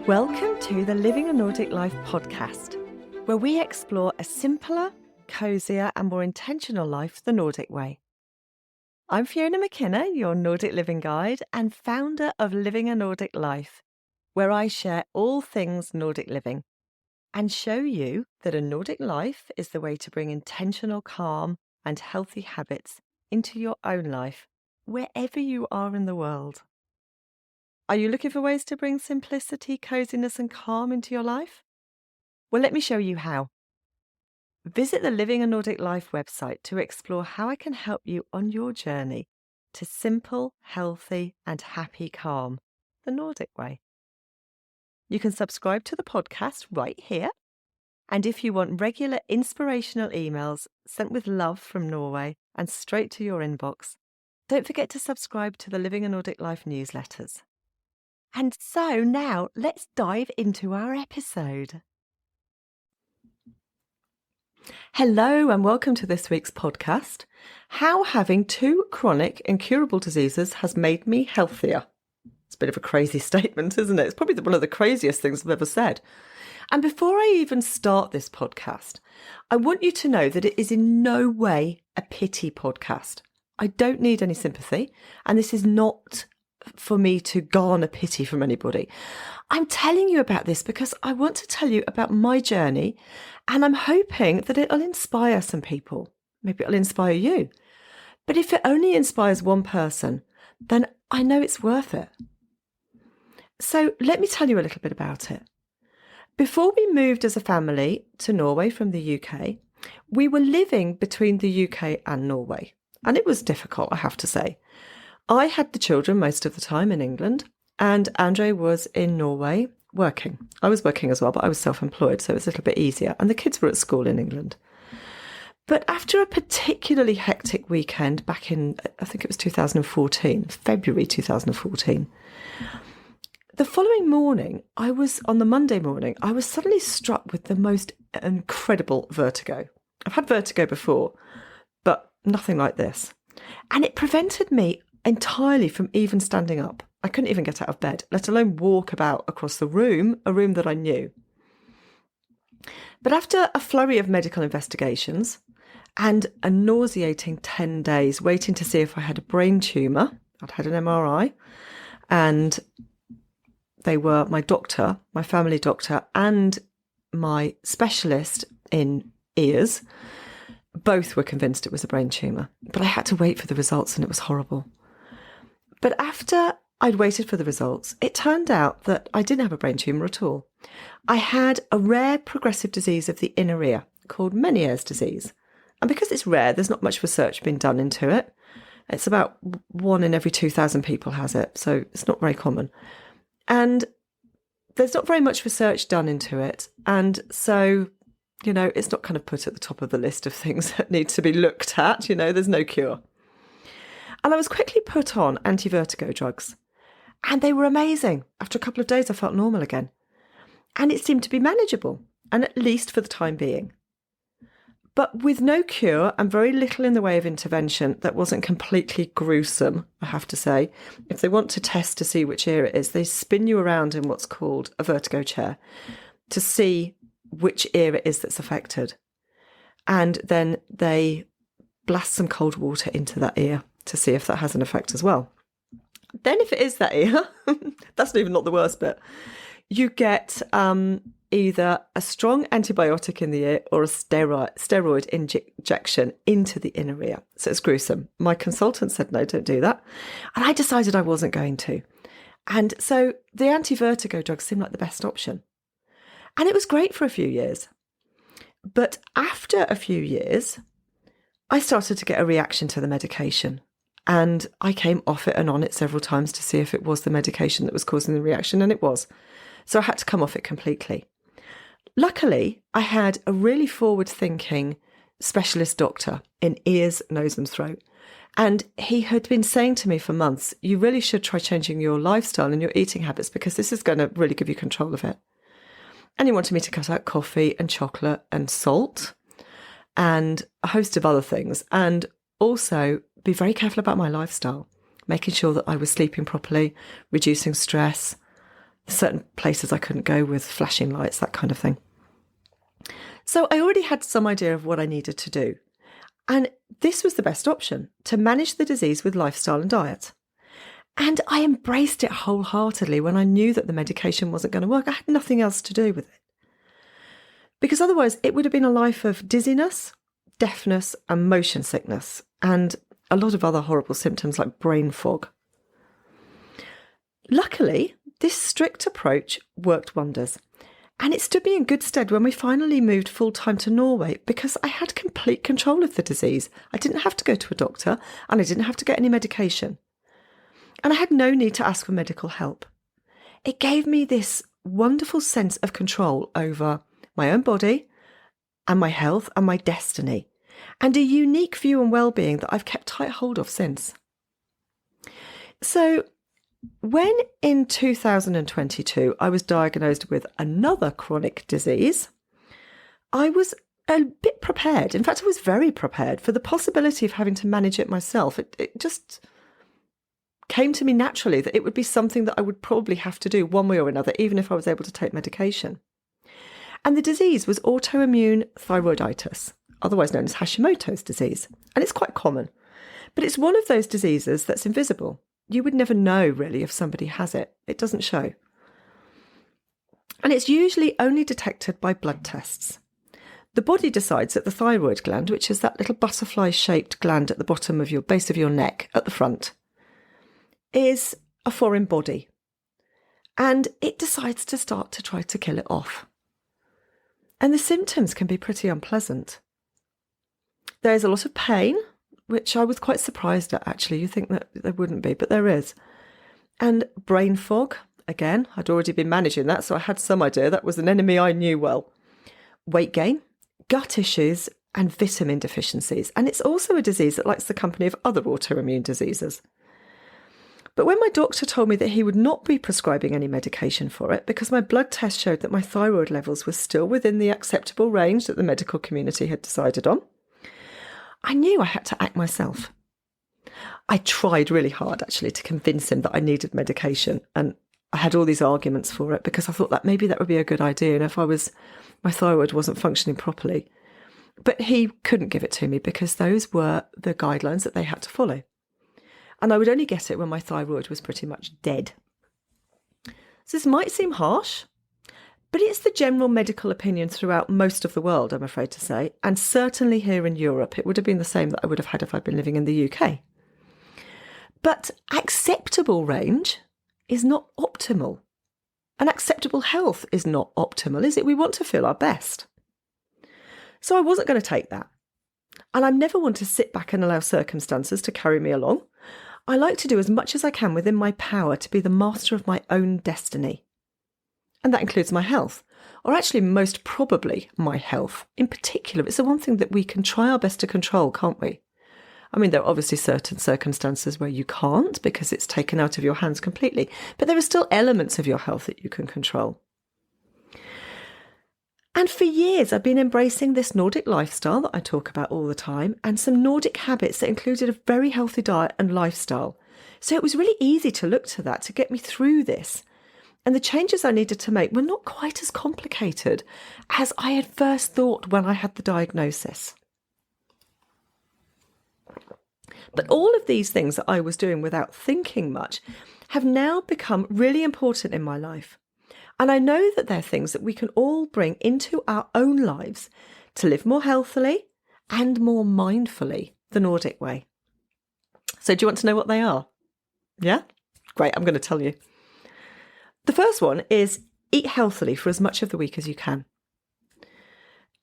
Welcome to the Living a Nordic Life podcast, where we explore a simpler, cosier and more intentional life the Nordic way. I'm Fiona McKenna, your Nordic living guide and founder of Living a Nordic Life, where I share all things Nordic living and show you that a Nordic life is the way to bring intentional calm and healthy habits into your own life, wherever you are in the world. Are you looking for ways to bring simplicity, coziness and calm into your life? Well, let me show you how. Visit the Living a Nordic Life website to explore how I can help you on your journey to simple, healthy and happy calm, the Nordic way. You can subscribe to the podcast right here. And if you want regular inspirational emails sent with love from Norway and straight to your inbox, don't forget to subscribe to the Living a Nordic Life newsletters. And so now let's dive into our episode. Hello and welcome to this week's podcast, How Having 2 Chronic Incurable Diseases Has Made Me Healthier. It's a bit of a crazy statement, isn't it? It's probably one of the craziest things I've ever said. And before I even start this podcast, I want you to know that it is in no way a pity podcast. I don't need any sympathy, and this is not for me to garner pity from anybody. I'm telling you about this because I want to tell you about my journey, and I'm hoping that it'll inspire some people. Maybe it'll inspire you. But if it only inspires one person, then I know it's worth it. So let me tell you a little bit about it. Before we moved as a family to Norway from the UK, we were living between the UK and Norway. And it was difficult, I have to say. I had the children most of the time in England, and Andre was in Norway working. I was working as well, but I was self-employed, so it was a little bit easier. And the kids were at school in England. But after a particularly hectic weekend back in, I think it was 2014, February 2014, the following morning, on the Monday morning, I was suddenly struck with the most incredible vertigo. I've had vertigo before, but nothing like this. And it prevented me entirely from even standing up. I couldn't even get out of bed, let alone walk about across the room, a room that I knew. But after a flurry of medical investigations and a nauseating 10 days waiting to see if I had a brain tumour, I'd had an MRI, and they were my doctor, my family doctor, and my specialist in ears. Both were convinced it was a brain tumour, but I had to wait for the results and it was horrible. But after I'd waited for the results, it turned out that I didn't have a brain tumour at all. I had a rare progressive disease of the inner ear called Meniere's disease. And because it's rare, there's not much research been done into it. It's about 1 in every 2,000 people has it, so it's not very common. And there's not very much research done into it. And so, it's not kind of put at the top of the list of things that need to be looked at. There's no cure. And I was quickly put on anti-vertigo drugs. And they were amazing. After a couple of days, I felt normal again. And it seemed to be manageable, and at least for the time being. But with no cure and very little in the way of intervention that wasn't completely gruesome, I have to say, if they want to test to see which ear it is, they spin you around in what's called a vertigo chair to see which ear it is that's affected. And then they blast some cold water into that ear to see if that has an effect as well. Then if it is that ear, that's not the worst bit, you get either a strong antibiotic in the ear or a steroid injection into the inner ear. So it's gruesome. My consultant said, no, don't do that. And I decided I wasn't going to. And so the anti-vertigo drugs seemed like the best option. And it was great for a few years. But after a few years, I started to get a reaction to the medication. And I came off it and on it several times to see if it was the medication that was causing the reaction, and it was. So I had to come off it completely. Luckily, I had a really forward-thinking specialist doctor in ears, nose and throat. And he had been saying to me for months, you really should try changing your lifestyle and your eating habits because this is going to really give you control of it. And he wanted me to cut out coffee and chocolate and salt and a host of other things. And also be very careful about my lifestyle, making sure that I was sleeping properly, reducing stress, certain places I couldn't go with flashing lights, that kind of thing. So I already had some idea of what I needed to do. And this was the best option, to manage the disease with lifestyle and diet. And I embraced it wholeheartedly when I knew that the medication wasn't going to work. I had nothing else to do with it. Because otherwise it would have been a life of dizziness, deafness and motion sickness, and a lot of other horrible symptoms like brain fog. Luckily, this strict approach worked wonders. And it stood me in good stead when we finally moved full-time to Norway, because I had complete control of the disease. I didn't have to go to a doctor and I didn't have to get any medication. And I had no need to ask for medical help. It gave me this wonderful sense of control over my own body and my health and my destiny, and a unique view on well-being that I've kept tight hold of since. So when in 2022 I was diagnosed with another chronic disease, I was a bit prepared. In fact, I was very prepared for the possibility of having to manage it myself. It just came to me naturally that it would be something that I would probably have to do one way or another, even if I was able to take medication. And the disease was autoimmune thyroiditis, otherwise known as Hashimoto's disease. And it's quite common. But it's one of those diseases that's invisible. You would never know, really, if somebody has it. It doesn't show. And it's usually only detected by blood tests. The body decides that the thyroid gland, which is that little butterfly-shaped gland at the bottom of your base of your neck at the front, is a foreign body. And it decides to start to try to kill it off. And the symptoms can be pretty unpleasant. There's a lot of pain, which I was quite surprised at, actually. You think that there wouldn't be, but there is. And brain fog, again, I'd already been managing that, so I had some idea that was an enemy I knew well. Weight gain, gut issues, and vitamin deficiencies. And it's also a disease that likes the company of other autoimmune diseases. But when my doctor told me that he would not be prescribing any medication for it because my blood test showed that my thyroid levels were still within the acceptable range that the medical community had decided on, I knew I had to act myself. I tried really hard, actually, to convince him that I needed medication, and I had all these arguments for it because I thought that maybe that would be a good idea, and if my thyroid wasn't functioning properly. But he couldn't give it to me because those were the guidelines that they had to follow. And I would only get it when my thyroid was pretty much dead. So this might seem harsh, but it's the general medical opinion throughout most of the world, I'm afraid to say, and certainly here in Europe. It would have been the same that I would have had if I'd been living in the UK. But acceptable range is not optimal. And acceptable health is not optimal, is it? We want to feel our best. So I wasn't going to take that. And I never want to sit back and allow circumstances to carry me along. I like to do as much as I can within my power to be the master of my own destiny. And that includes my health, or actually most probably my health. In particular, it's the one thing that we can try our best to control, can't we? I mean, there are obviously certain circumstances where you can't because it's taken out of your hands completely, but there are still elements of your health that you can control. And for years, I've been embracing this Nordic lifestyle that I talk about all the time, and some Nordic habits that included a very healthy diet and lifestyle. So it was really easy to look to that to get me through this. And the changes I needed to make were not quite as complicated as I had first thought when I had the diagnosis. But all of these things that I was doing without thinking much have now become really important in my life. And I know that they're things that we can all bring into our own lives to live more healthily and more mindfully, the Nordic way. So do you want to know what they are? Yeah? Great, I'm going to tell you. The first one is eat healthily for as much of the week as you can.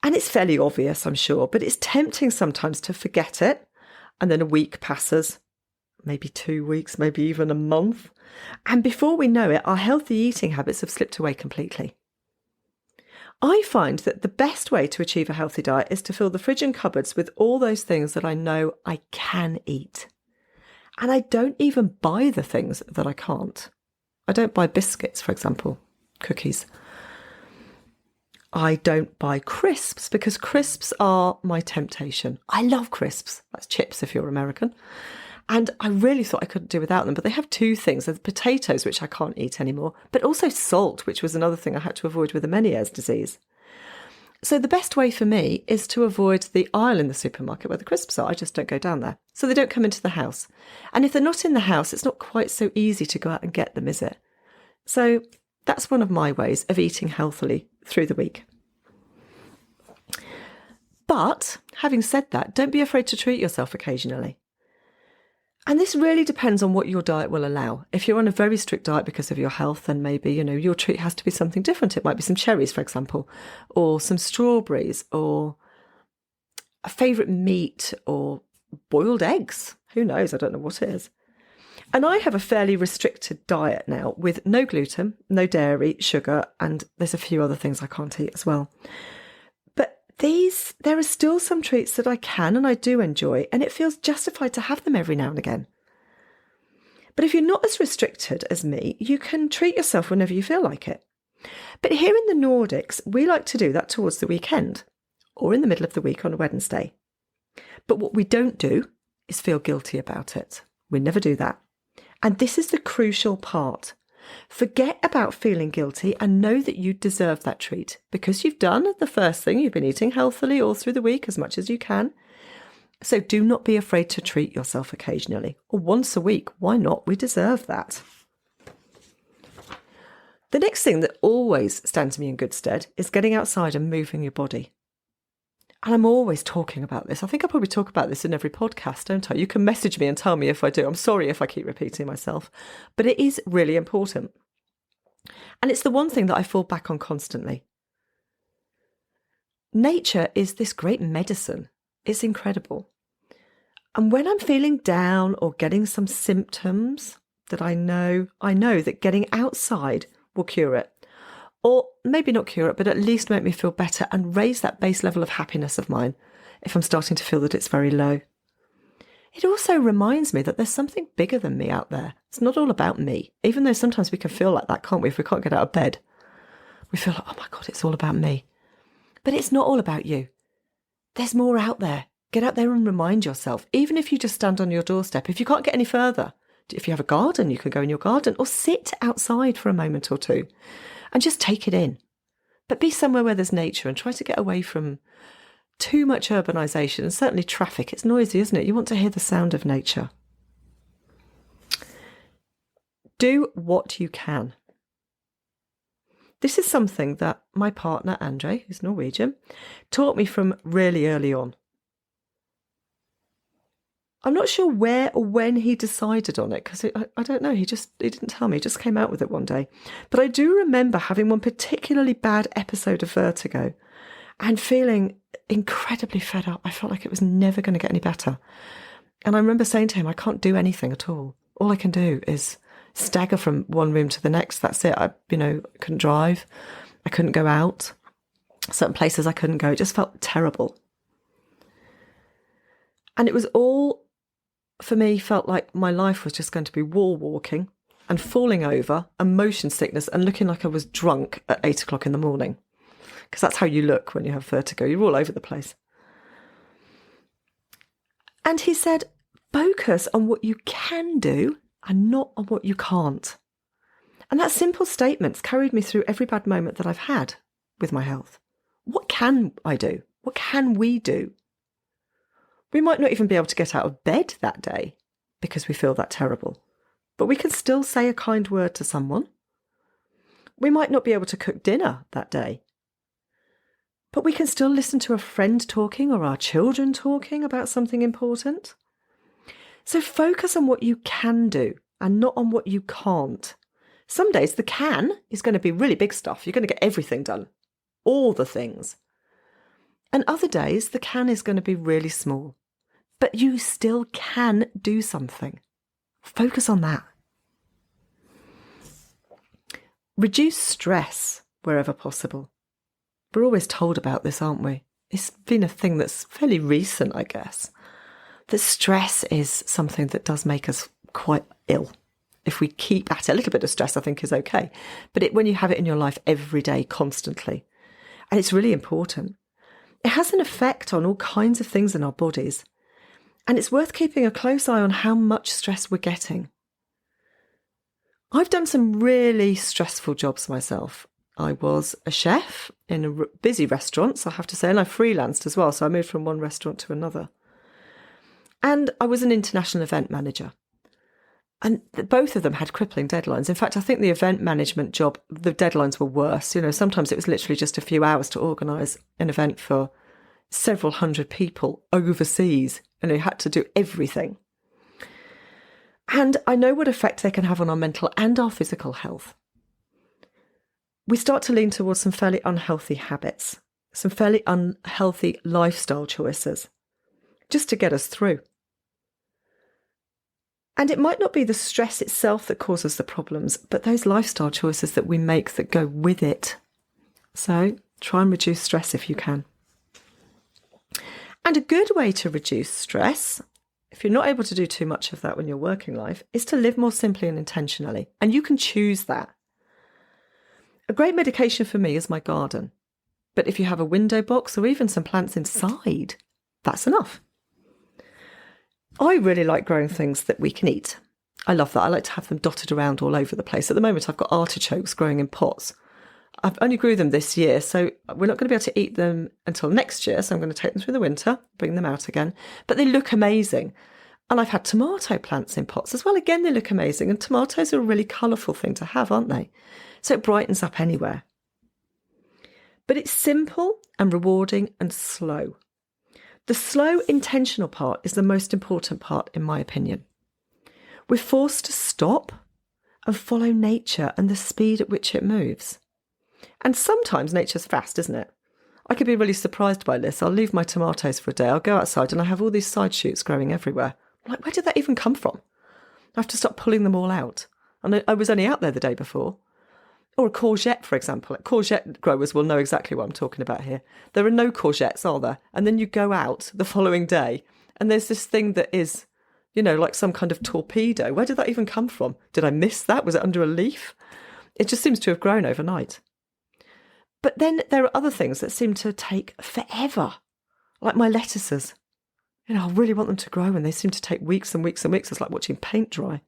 And it's fairly obvious, I'm sure, but it's tempting sometimes to forget it. And then a week passes, maybe 2 weeks, maybe even a month. And before we know it, our healthy eating habits have slipped away completely. I find that the best way to achieve a healthy diet is to fill the fridge and cupboards with all those things that I know I can eat. And I don't even buy the things that I can't. I don't buy biscuits, for example, cookies. I don't buy crisps because crisps are my temptation. I love crisps. That's chips if you're American. And I really thought I couldn't do without them, but they have two things. There's potatoes, which I can't eat anymore, but also salt, which was another thing I had to avoid with the Meniere's disease. So the best way for me is to avoid the aisle in the supermarket where the crisps are. I just don't go down there. So they don't come into the house. And if they're not in the house, it's not quite so easy to go out and get them, is it? So that's one of my ways of eating healthily through the week. But having said that, don't be afraid to treat yourself occasionally. And this really depends on what your diet will allow. If you're on a very strict diet because of your health, then maybe, your treat has to be something different. It might be some cherries, for example, or some strawberries, or a favourite meat, or boiled eggs. Who knows? I don't know what it is. And I have a fairly restricted diet now with no gluten, no dairy, sugar, and there's a few other things I can't eat as well. But there are still some treats that I can and I do enjoy, and it feels justified to have them every now and again. But if you're not as restricted as me, you can treat yourself whenever you feel like it. But here in the Nordics, we like to do that towards the weekend or in the middle of the week on a Wednesday. But what we don't do is feel guilty about it. We never do that. And this is the crucial part. Forget about feeling guilty and know that you deserve that treat because you've done the first thing. You've been eating healthily all through the week as much as you can. So do not be afraid to treat yourself occasionally or once a week. Why not? We deserve that. The next thing that always stands me in good stead is getting outside and moving your body. And I'm always talking about this. I think I probably talk about this in every podcast, don't I? You can message me and tell me if I do. I'm sorry if I keep repeating myself, but it is really important. And it's the one thing that I fall back on constantly. Nature is this great medicine. It's incredible. And when I'm feeling down or getting some symptoms that I know that getting outside will cure it. Or maybe not cure it, but at least make me feel better and raise that base level of happiness of mine if I'm starting to feel that it's very low. It also reminds me that there's something bigger than me out there. It's not all about me, even though sometimes we can feel like that, can't we? If we can't get out of bed, we feel like, oh my God, it's all about me. But it's not all about you. There's more out there. Get out there and remind yourself, even if you just stand on your doorstep, if you can't get any further, if you have a garden, you can go in your garden or sit outside for a moment or two. And just take it in. But be somewhere where there's nature and try to get away from too much urbanisation and certainly traffic. It's noisy, isn't it? You want to hear the sound of nature. Do what you can. This is something that my partner, Andre, who's Norwegian, taught me from really early on. I'm not sure where or when he decided on it because I don't know. He didn't tell me. He just came out with it one day. But I do remember having one particularly bad episode of vertigo and feeling incredibly fed up. I felt like it was never going to get any better. And I remember saying to him, I can't do anything at all. All I can do is stagger from one room to the next. That's it. I couldn't drive. I couldn't go out. Certain places I couldn't go. It just felt terrible. And it was all, for me, felt like my life was just going to be wall walking and falling over and motion sickness and looking like I was drunk at 8 o'clock in the morning. Because that's how you look when you have vertigo. You're all over the place. And he said, focus on what you can do and not on what you can't. And that simple statement's carried me through every bad moment that I've had with my health. What can I do? What can we do? We might not even be able to get out of bed that day because we feel that terrible, but we can still say a kind word to someone. We might not be able to cook dinner that day, but we can still listen to a friend talking or our children talking about something important. So focus on what you can do and not on what you can't. Some days the can is going to be really big stuff. You're going to get everything done, all the things. And other days the can is going to be really small. But you still can do something. Focus on that. Reduce stress wherever possible. We're always told about this, aren't we? It's been a thing that's fairly recent, I guess. That stress is something that does make us quite ill. If we keep at it, a little bit of stress, I think, is okay. But when you have it in your life every day, constantly, and it's really important, it has an effect on all kinds of things in our bodies. And it's worth keeping a close eye on how much stress we're getting. I've done some really stressful jobs myself. I was a chef in a busy restaurants, I have to say, and I freelanced as well, so I moved from one restaurant to another. And I was an international event manager. And both of them had crippling deadlines. In fact, I think the event management job, the deadlines were worse. Sometimes it was literally just a few hours to organise an event for several hundred people overseas, and you had to do everything. And I know what effect they can have on our mental and our physical health. We start to lean towards some fairly unhealthy habits, some fairly unhealthy lifestyle choices, just to get us through. And it might not be the stress itself that causes the problems, but those lifestyle choices that we make that go with it. So try and reduce stress if you can. And a good way to reduce stress, if you're not able to do too much of that when you're working life, is to live more simply and intentionally. And you can choose that. A great medication for me is my garden. But if you have a window box or even some plants inside, that's enough. I really like growing things that we can eat. I love that. I like to have them dotted around all over the place. At the moment, I've got artichokes growing in pots. I've only grew them this year, so we're not going to be able to eat them until next year. So I'm going to take them through the winter, bring them out again. But they look amazing. And I've had tomato plants in pots as well. Again, they look amazing. And tomatoes are a really colourful thing to have, aren't they? So it brightens up anywhere. But it's simple and rewarding and slow. The slow, intentional part is the most important part, in my opinion. We're forced to stop and follow nature and the speed at which it moves. And sometimes nature's fast, isn't it? I could be really surprised by this. I'll leave my tomatoes for a day. I'll go outside and I have all these side shoots growing everywhere. I'm like, where did that even come from? I have to stop pulling them all out. And I was only out there the day before. Or a courgette, for example. Courgette growers will know exactly what I'm talking about here. There are no courgettes, are there? And then you go out the following day and there's this thing that is, like some kind of torpedo. Where did that even come from? Did I miss that? Was it under a leaf? It just seems to have grown overnight. But then there are other things that seem to take forever, like my lettuces. I really want them to grow and they seem to take weeks and weeks and weeks. It's like watching paint dry.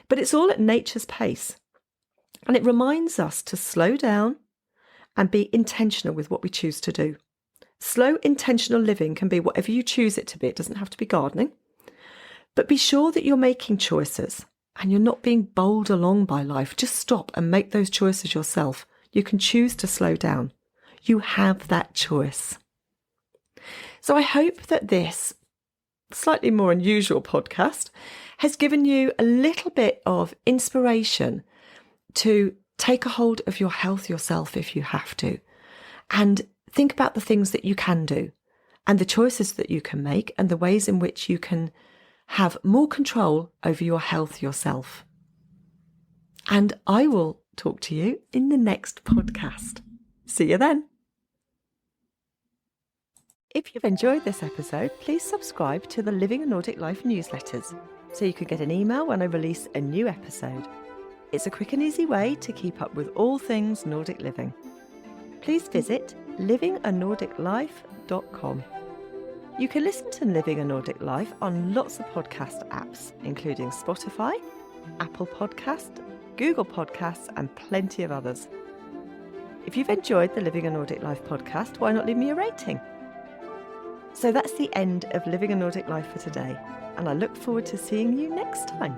But it's all at nature's pace. And it reminds us to slow down and be intentional with what we choose to do. Slow, intentional living can be whatever you choose it to be. It doesn't have to be gardening. But be sure that you're making choices and you're not being bowled along by life. Just stop and make those choices yourself. You can choose to slow down. You have that choice. So I hope that this slightly more unusual podcast has given you a little bit of inspiration to take a hold of your health yourself if you have to, and think about the things that you can do and the choices that you can make and the ways in which you can have more control over your health yourself. And I will talk to you in the next podcast. See you then. If you've enjoyed this episode, please subscribe to the Living a Nordic Life newsletters so you can get an email when I release a new episode. It's a quick and easy way to keep up with all things Nordic living. Please visit livinganordiclife.com. You can listen to Living a Nordic Life on lots of podcast apps, including Spotify, Apple Podcast, Google Podcasts, and plenty of others. If you've enjoyed the Living a Nordic Life podcast, why not leave me a rating? So that's the end of Living a Nordic Life for today, and I look forward to seeing you next time.